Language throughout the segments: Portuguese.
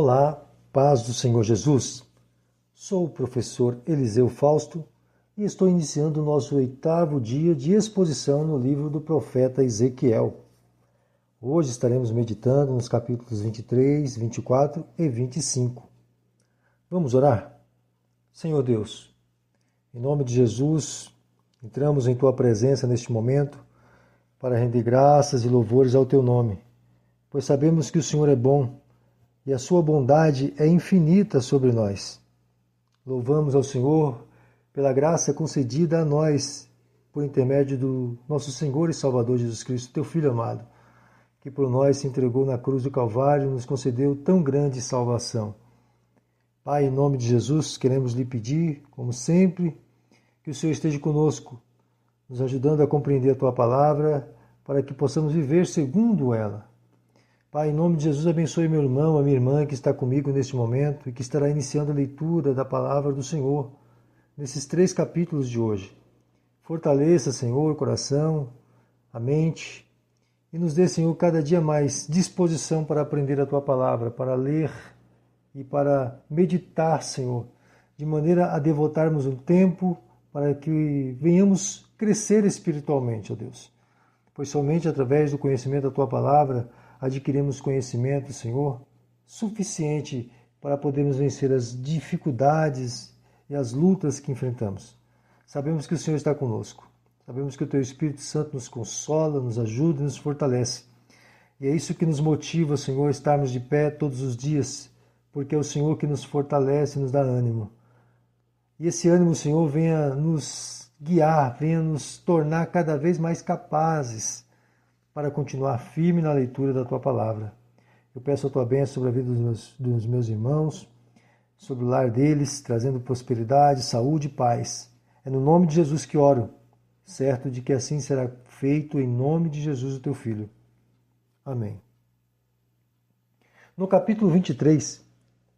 Olá, paz do Senhor Jesus. Sou o professor Eliseu Fausto e estou iniciando o nosso 8º dia de exposição no livro do profeta Ezequiel. Hoje estaremos meditando nos capítulos 23, 24 e 25. Vamos orar? Senhor Deus, em nome de Jesus, entramos em Tua presença neste momento para render graças e louvores ao Teu nome, pois sabemos que o Senhor é bom e a Sua bondade é infinita sobre nós. Louvamos ao Senhor pela graça concedida a nós por intermédio do nosso Senhor e Salvador Jesus Cristo, Teu Filho amado, que por nós se entregou na cruz do Calvário e nos concedeu tão grande salvação. Pai, em nome de Jesus, queremos lhe pedir, como sempre, que o Senhor esteja conosco, nos ajudando a compreender a Tua palavra, para que possamos viver segundo ela. Pai, em nome de Jesus, abençoe meu irmão, a minha irmã que está comigo neste momento e que estará iniciando a leitura da palavra do Senhor, nesses 3 capítulos de hoje. Fortaleça, Senhor, o coração, a mente e nos dê, Senhor, cada dia mais disposição para aprender a Tua palavra, para ler e para meditar, Senhor, de maneira a devotarmos um tempo para que venhamos crescer espiritualmente, ó Deus. Pois somente através do conhecimento da Tua palavra adquirimos conhecimento, Senhor, suficiente para podermos vencer as dificuldades e as lutas que enfrentamos. Sabemos que o Senhor está conosco. Sabemos que o Teu Espírito Santo nos consola, nos ajuda e nos fortalece. E é isso que nos motiva, Senhor, a estarmos de pé todos os dias, porque é o Senhor que nos fortalece e nos dá ânimo. E esse ânimo, Senhor, venha nos guiar, venha nos tornar cada vez mais capazes para continuar firme na leitura da Tua palavra. Eu peço a Tua bênção sobre a vida dos meus irmãos, sobre o lar deles, trazendo prosperidade, saúde e paz. É no nome de Jesus que oro, certo de que assim será feito em nome de Jesus, o Teu Filho. Amém. No capítulo 23,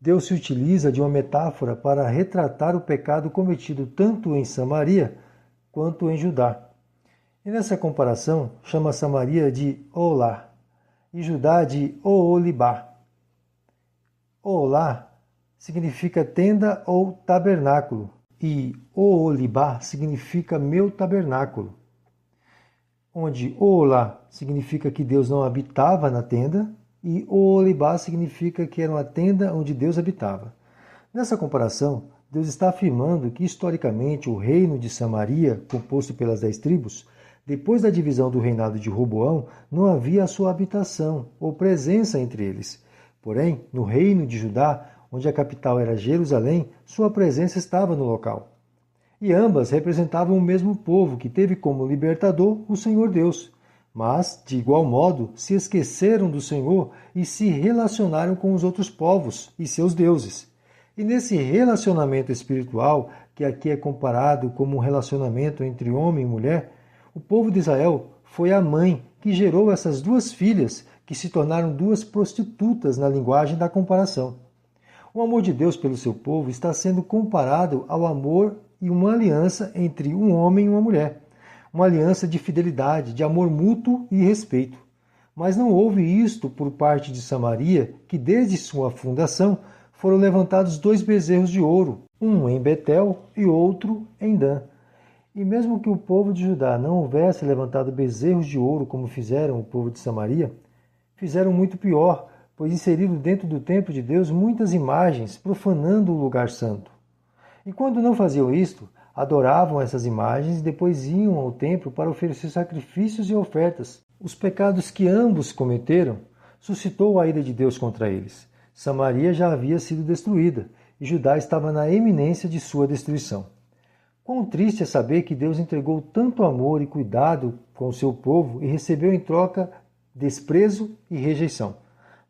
Deus se utiliza de uma metáfora para retratar o pecado cometido tanto em Samaria quanto em Judá. E nessa comparação, chama Samaria de Olá e Judá de Oolibá. Olá significa tenda ou tabernáculo e Oolibá significa meu tabernáculo. Onde Olá significa que Deus não habitava na tenda e Oolibá significa que era uma tenda onde Deus habitava. Nessa comparação, Deus está afirmando que historicamente o reino de Samaria, composto pelas 10 tribos, depois da divisão do reinado de Roboão, não havia a sua habitação ou presença entre eles. Porém, no reino de Judá, onde a capital era Jerusalém, sua presença estava no local. E ambas representavam o mesmo povo que teve como libertador o Senhor Deus. Mas, de igual modo, se esqueceram do Senhor e se relacionaram com os outros povos e seus deuses. E nesse relacionamento espiritual, que aqui é comparado como um relacionamento entre homem e mulher, o povo de Israel foi a mãe que gerou essas 2 filhas, que se tornaram 2 prostitutas na linguagem da comparação. O amor de Deus pelo seu povo está sendo comparado ao amor e uma aliança entre um homem e uma mulher. Uma aliança de fidelidade, de amor mútuo e respeito. Mas não houve isto por parte de Samaria, que desde sua fundação foram levantados 2 bezerros de ouro, um em Betel e outro em Dan. E mesmo que o povo de Judá não houvesse levantado bezerros de ouro como fizeram o povo de Samaria, fizeram muito pior, pois inseriram dentro do templo de Deus muitas imagens, profanando o lugar santo. E quando não faziam isto, adoravam essas imagens e depois iam ao templo para oferecer sacrifícios e ofertas. Os pecados que ambos cometeram suscitou a ira de Deus contra eles. Samaria já havia sido destruída e Judá estava na iminência de sua destruição. Quão triste é saber que Deus entregou tanto amor e cuidado com o seu povo e recebeu em troca desprezo e rejeição.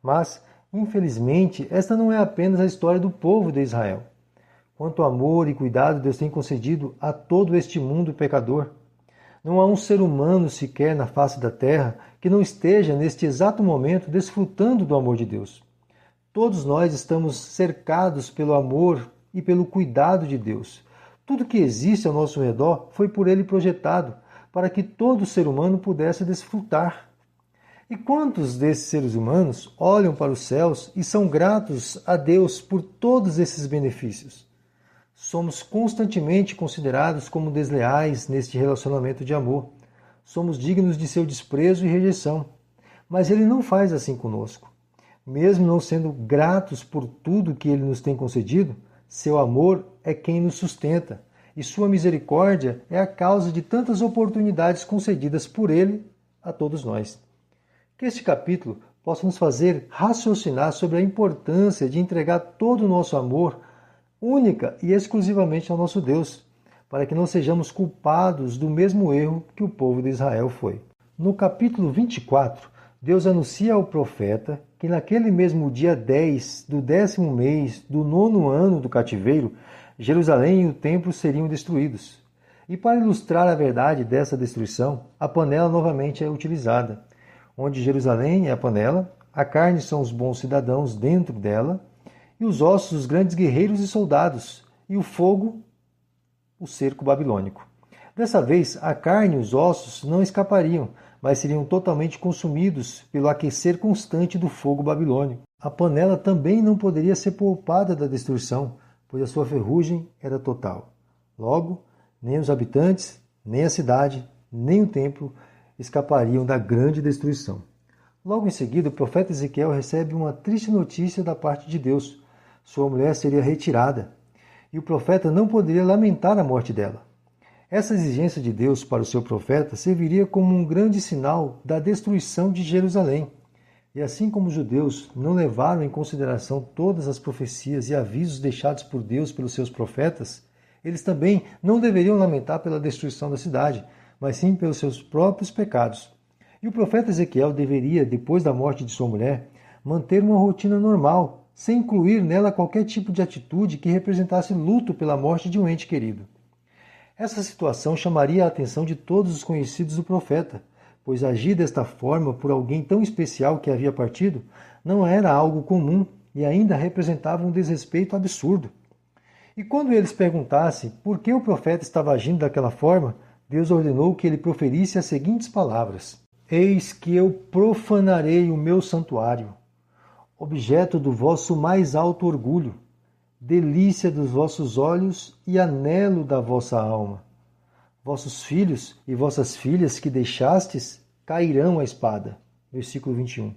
Mas, infelizmente, esta não é apenas a história do povo de Israel. Quanto amor e cuidado Deus tem concedido a todo este mundo pecador. Não há um ser humano sequer na face da terra que não esteja, neste exato momento, desfrutando do amor de Deus. Todos nós estamos cercados pelo amor e pelo cuidado de Deus. Tudo que existe ao nosso redor foi por Ele projetado, para que todo ser humano pudesse desfrutar. E quantos desses seres humanos olham para os céus e são gratos a Deus por todos esses benefícios? Somos constantemente considerados como desleais neste relacionamento de amor. Somos dignos de seu desprezo e rejeição. Mas Ele não faz assim conosco. Mesmo não sendo gratos por tudo que Ele nos tem concedido, seu amor é quem nos sustenta, e sua misericórdia é a causa de tantas oportunidades concedidas por Ele a todos nós. Que este capítulo possa nos fazer raciocinar sobre a importância de entregar todo o nosso amor única e exclusivamente ao nosso Deus, para que não sejamos culpados do mesmo erro que o povo de Israel foi. No capítulo 24, Deus anuncia ao profeta que naquele mesmo dia 10 do 10º mês do 9º ano do cativeiro, Jerusalém e o templo seriam destruídos. E para ilustrar a verdade dessa destruição, a panela novamente é utilizada, onde Jerusalém é a panela, a carne são os bons cidadãos dentro dela, e os ossos, os grandes guerreiros e soldados, e o fogo, o cerco babilônico. Dessa vez, a carne e os ossos não escapariam, mas seriam totalmente consumidos pelo aquecer constante do fogo babilônico. A panela também não poderia ser poupada da destruição, pois a sua ferrugem era total. Logo, nem os habitantes, nem a cidade, nem o templo escapariam da grande destruição. Logo em seguida, o profeta Ezequiel recebe uma triste notícia da parte de Deus. Sua mulher seria retirada, e o profeta não poderia lamentar a morte dela. Essa exigência de Deus para o seu profeta serviria como um grande sinal da destruição de Jerusalém. E assim como os judeus não levaram em consideração todas as profecias e avisos deixados por Deus pelos seus profetas, eles também não deveriam lamentar pela destruição da cidade, mas sim pelos seus próprios pecados. E o profeta Ezequiel deveria, depois da morte de sua mulher, manter uma rotina normal, sem incluir nela qualquer tipo de atitude que representasse luto pela morte de um ente querido. Essa situação chamaria a atenção de todos os conhecidos do profeta, pois agir desta forma por alguém tão especial que havia partido não era algo comum e ainda representava um desrespeito absurdo. E quando eles perguntassem por que o profeta estava agindo daquela forma, Deus ordenou que ele proferisse as seguintes palavras: Eis que eu profanarei o meu santuário, objeto do vosso mais alto orgulho, delícia dos vossos olhos e anelo da vossa alma. Vossos filhos e vossas filhas que deixastes cairão à espada. Versículo 21.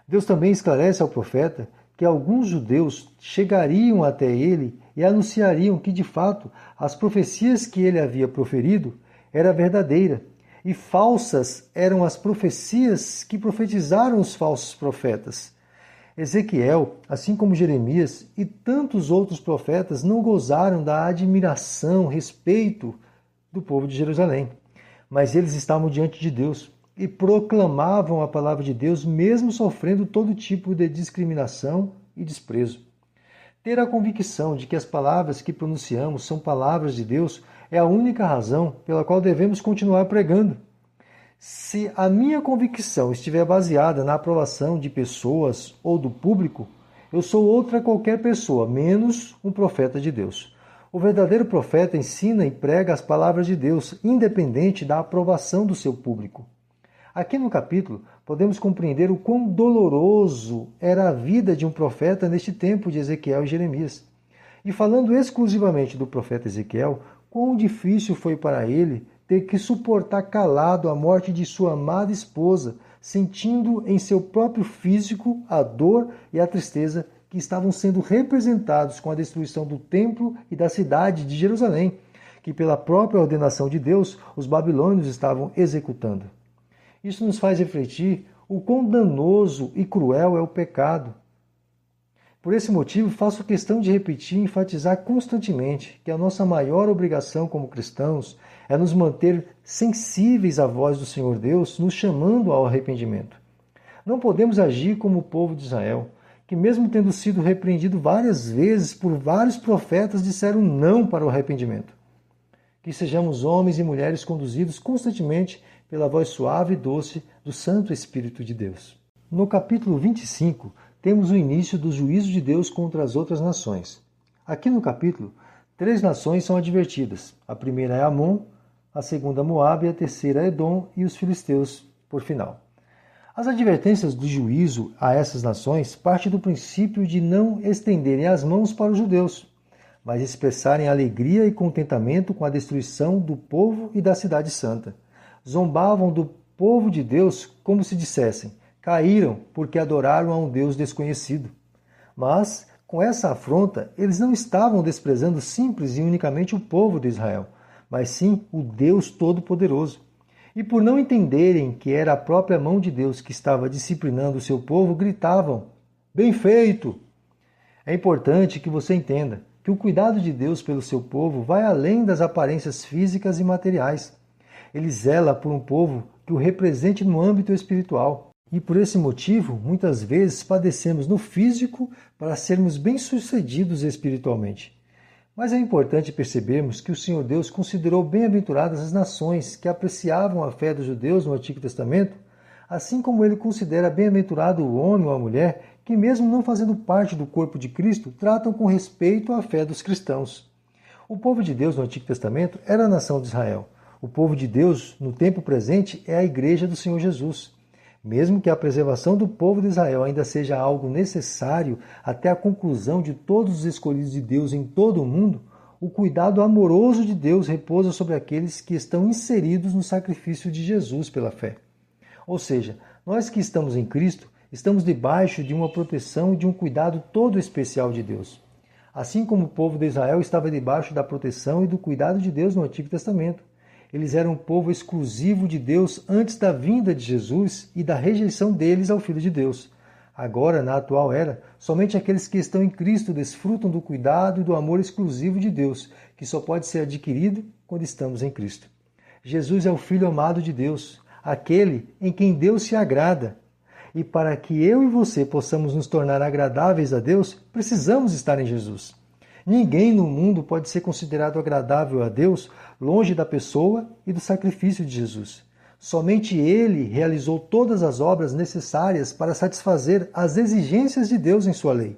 Deus também esclarece ao profeta que alguns judeus chegariam até ele e anunciariam que, de fato, as profecias que ele havia proferido era verdadeira, e falsas eram as profecias que profetizaram os falsos profetas. Ezequiel, assim como Jeremias e tantos outros profetas, não gozaram da admiração, respeito do povo de Jerusalém. Mas eles estavam diante de Deus e proclamavam a palavra de Deus, mesmo sofrendo todo tipo de discriminação e desprezo. Ter a convicção de que as palavras que pronunciamos são palavras de Deus é a única razão pela qual devemos continuar pregando. Se a minha convicção estiver baseada na aprovação de pessoas ou do público, eu sou outra qualquer pessoa, menos um profeta de Deus. O verdadeiro profeta ensina e prega as palavras de Deus, independente da aprovação do seu público. Aqui no capítulo, podemos compreender o quão doloroso era a vida de um profeta neste tempo de Ezequiel e Jeremias. E falando exclusivamente do profeta Ezequiel, quão difícil foi para ele ter que suportar calado a morte de sua amada esposa, sentindo em seu próprio físico a dor e a tristeza que estavam sendo representados com a destruição do templo e da cidade de Jerusalém, que pela própria ordenação de Deus os babilônios estavam executando. Isso nos faz refletir o quão danoso e cruel é o pecado. Por esse motivo, faço questão de repetir e enfatizar constantemente que a nossa maior obrigação como cristãos é nos manter sensíveis à voz do Senhor Deus, nos chamando ao arrependimento. Não podemos agir como o povo de Israel, que mesmo tendo sido repreendido várias vezes por vários profetas, disseram não para o arrependimento. Que sejamos homens e mulheres conduzidos constantemente pela voz suave e doce do Santo Espírito de Deus. No capítulo 25, temos o início do juízo de Deus contra as outras nações. Aqui no capítulo, 3 nações são advertidas. A primeira é Amon, a segunda Moabe, a terceira Edom e os filisteus, por final. As advertências do juízo a essas nações partem do princípio de não estenderem as mãos para os judeus, mas expressarem alegria e contentamento com a destruição do povo e da cidade santa. Zombavam do povo de Deus como se dissessem: caíram porque adoraram a um Deus desconhecido. Mas, com essa afronta, eles não estavam desprezando simples e unicamente o povo de Israel, mas sim o Deus Todo-Poderoso. E por não entenderem que era a própria mão de Deus que estava disciplinando o seu povo, gritavam: bem feito! É importante que você entenda que o cuidado de Deus pelo seu povo vai além das aparências físicas e materiais. Ele zela por um povo que o represente no âmbito espiritual. E por esse motivo, muitas vezes padecemos no físico para sermos bem-sucedidos espiritualmente. Mas é importante percebermos que o Senhor Deus considerou bem-aventuradas as nações que apreciavam a fé dos judeus no Antigo Testamento, assim como ele considera bem-aventurado o homem ou a mulher que, mesmo não fazendo parte do corpo de Cristo, tratam com respeito a fé dos cristãos. O povo de Deus no Antigo Testamento era a nação de Israel. O povo de Deus, no tempo presente, é a Igreja do Senhor Jesus. Mesmo que a preservação do povo de Israel ainda seja algo necessário até a conclusão de todos os escolhidos de Deus em todo o mundo, o cuidado amoroso de Deus repousa sobre aqueles que estão inseridos no sacrifício de Jesus pela fé. Ou seja, nós que estamos em Cristo, estamos debaixo de uma proteção e de um cuidado todo especial de Deus. Assim como o povo de Israel estava debaixo da proteção e do cuidado de Deus no Antigo Testamento. Eles eram um povo exclusivo de Deus antes da vinda de Jesus e da rejeição deles ao Filho de Deus. Agora, na atual era, somente aqueles que estão em Cristo desfrutam do cuidado e do amor exclusivo de Deus, que só pode ser adquirido quando estamos em Cristo. Jesus é o Filho amado de Deus, aquele em quem Deus se agrada. E para que eu e você possamos nos tornar agradáveis a Deus, precisamos estar em Jesus. Ninguém no mundo pode ser considerado agradável a Deus longe da pessoa e do sacrifício de Jesus. Somente Ele realizou todas as obras necessárias para satisfazer as exigências de Deus em sua lei.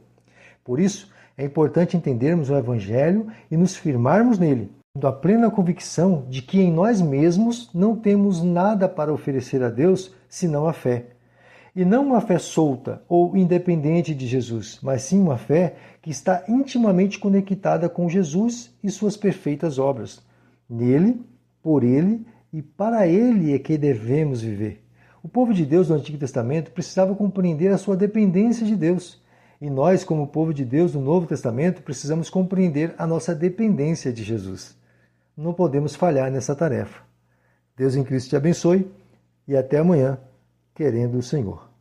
Por isso, é importante entendermos o Evangelho e nos firmarmos nele, tendo a plena convicção de que em nós mesmos não temos nada para oferecer a Deus senão a fé. E não uma fé solta ou independente de Jesus, mas sim uma fé que está intimamente conectada com Jesus e suas perfeitas obras. Nele, por ele e para ele é que devemos viver. O povo de Deus do Antigo Testamento precisava compreender a sua dependência de Deus. E nós, como povo de Deus do Novo Testamento, precisamos compreender a nossa dependência de Jesus. Não podemos falhar nessa tarefa. Deus em Cristo te abençoe e até amanhã, querendo o Senhor.